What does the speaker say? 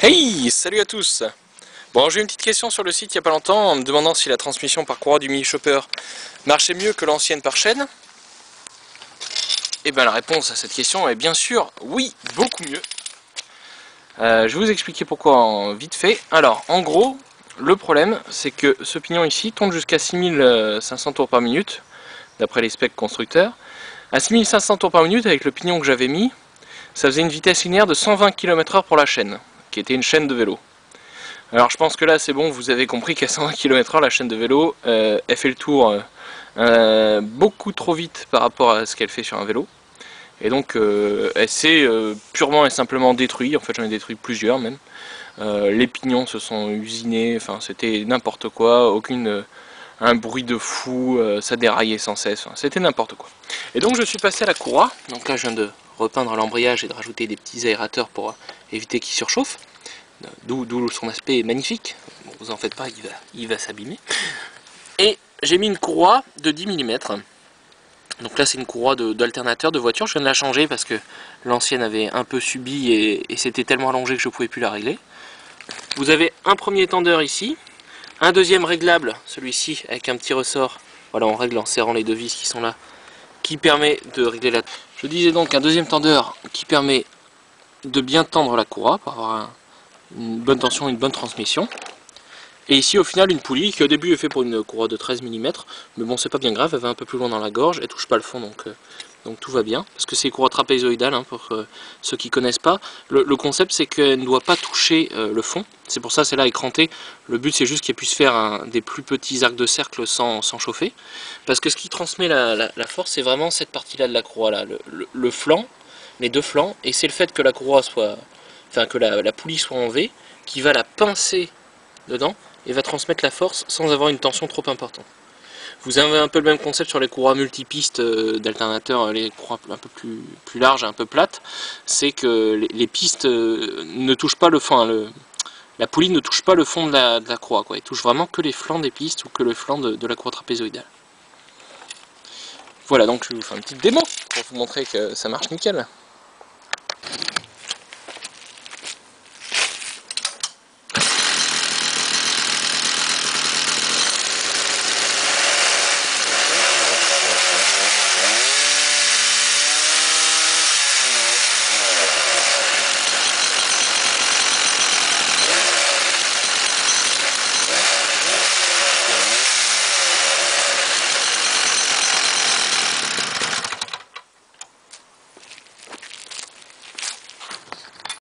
Hey, salut à tous. Bon, j'ai eu une petite question sur le site il n'y a pas longtemps en me demandant si la transmission par courroie du mini chopper marchait mieux que l'ancienne par chaîne. Et bien la réponse à cette question est bien sûr oui, beaucoup mieux. Je vais vous expliquer pourquoi en vite fait. Alors, en gros, le problème c'est que ce pignon ici tourne jusqu'à 6500 tours par minute, d'après les specs constructeurs. À 6500 tours par minute, avec le pignon que j'avais mis, ça faisait une vitesse linéaire de 120 km/h pour la chaîne, qui était une chaîne de vélo. Alors je pense que là c'est bon, vous avez compris qu'à 120 km/h la chaîne de vélo, elle fait le tour beaucoup trop vite par rapport à ce qu'elle fait sur un vélo. Et donc elle s'est purement et simplement détruite, en fait j'en ai détruit plusieurs même. Les pignons se sont usinés, enfin c'était n'importe quoi, un bruit de fou, ça déraillait sans cesse, enfin, c'était n'importe quoi. Et donc je suis passé à la courroie, donc là je viens de repeindre l'embrayage et de rajouter des petits aérateurs pour éviter qu'il surchauffe. D'où son aspect magnifique. Bon, vous en faites pas, il va s'abîmer. Et j'ai mis une courroie de 10 mm. Donc là c'est une courroie d'alternateur de voiture. Je viens de la changer parce que l'ancienne avait un peu subi et c'était tellement allongé que je ne pouvais plus la régler. Vous avez un premier tendeur ici, un deuxième réglable, celui-ci avec un petit ressort. Voilà, on règle en serrant les deux vis qui sont là, qui permet de régler la... Je disais donc un deuxième tendeur qui permet de bien tendre la courroie pour avoir une bonne tension, une bonne transmission. Et ici au final une poulie qui au début est fait pour une courroie de 13 mm, mais bon c'est pas bien grave, elle va un peu plus loin dans la gorge, elle touche pas le fond donc tout va bien, parce que c'est une courroie trapézoïdale hein, pour ceux qui connaissent pas. Le concept c'est qu'elle ne doit pas toucher le fond, c'est pour ça c'est là écranté, le but c'est juste qu'elle puisse faire des plus petits arcs de cercle sans chauffer, parce que ce qui transmet la force c'est vraiment cette partie là de la courroie là, le flanc, les deux flancs, et c'est le fait que la courroie soit, enfin que la poulie soit en V, qui va la pincer dedans et va transmettre la force sans avoir une tension trop importante. Vous avez un peu le même concept sur les courroies multipistes d'alternateurs, les courroies un peu plus larges, un peu plates, c'est que les pistes ne touchent pas le fond, la poulie ne touche pas le fond de la courroie, quoi. Elle touche vraiment que les flancs des pistes ou que le flanc de la courroie trapézoïdale. Voilà, donc je vous fais une petite démo pour vous montrer que ça marche nickel.